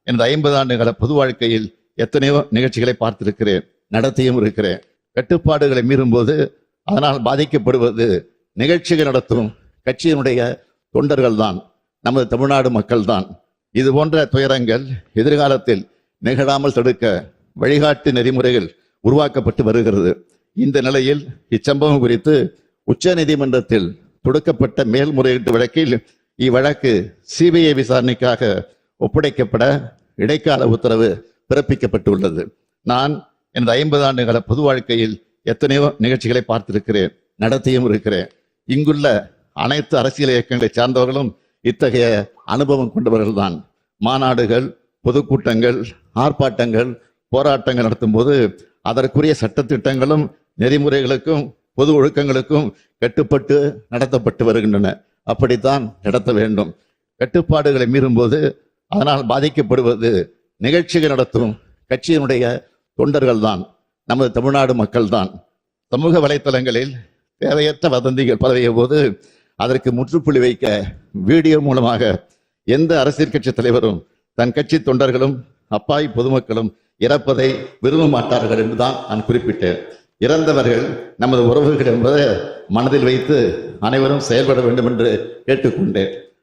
எனது 50 ஆண்டுகால பொது வாழ்க்கையில் எத்தனையோ நிகழ்ச்சிகளை பார்த்திருக்கிறேன், நடத்தியும் இருக்கிறேன். கட்டுப்பாடுகளை மீறும்போது அதனால் பாதிக்கப்படுவது நிகழ்ச்சிகள் நடத்தும் கட்சியினுடைய தொண்டர்கள் தான், நமது தமிழ்நாடு மக்கள் தான். இது போன்ற துயரங்கள் எதிர்காலத்தில் நிகழாமல் தடுக்க வழிகாட்டு நெறிமுறைகள் உருவாக்கப்பட்டு வருகிறது. இந்த நிலையில் இச்சம்பவம் குறித்து உச்ச நீதிமன்றத்தில் தொடுக்கப்பட்ட மேல்முறையீட்டு வழக்கில் இவ்வழக்கு சிபிஐ விசாரணைக்காக ஒப்படைக்கப்பட இடைக்கால உத்தரவு பிறப்பிக்கப்பட்டுள்ளது. நான் எனது 50 ஆண்டுகால பொது வாழ்க்கையில் எத்தனையோ நிகழ்ச்சிகளை பார்த்திருக்கிறேன், நடத்தியும் இருக்கிறேன். இங்குள்ள அனைத்து அரசியல் இயக்கங்களை சார்ந்தவர்களும் இத்தகைய அனுபவம் கொண்டவர்கள்தான். மாநாடுகள், பொதுக்கூட்டங்கள், ஆர்ப்பாட்டங்கள், போராட்டங்கள் நடத்தும் போது அதற்குரிய சட்டத்திட்டங்களும் நெறிமுறைகளுக்கும் பொது ஒழுக்கங்களுக்கும் கட்டுப்பட்டு நடத்தப்பட்டு வருகின்றன. அப்படித்தான் நடத்த வேண்டும். கட்டுப்பாடுகளை மீறும்போது அதனால் பாதிக்கப்படுவது நிகழ்ச்சிகள் நடத்தும் கட்சியினுடைய தொண்டர்கள் தான், நமது தமிழ்நாடு மக்கள் தான். சமூக வலைத்தளங்களில் தேவையற்ற வதந்திகள் பரவிய போது அதற்கு முற்றுப்புள்ளி வைக்க வீடியோ மூலமாக எந்த அரசியல் கட்சி தலைவரும் தன் கட்சி தொண்டர்களும் அப்பாவி பொதுமக்களும் இறப்பதை விரும்ப மாட்டார்கள் என்றுதான் நான் குறிப்பிட்டேன். இறந்தவர்கள் நமது உறவுகள் என்பதை மனதில் வைத்து அனைவரும் செயல்பட வேண்டும் என்று கேட்டுக்கொண்டேன்.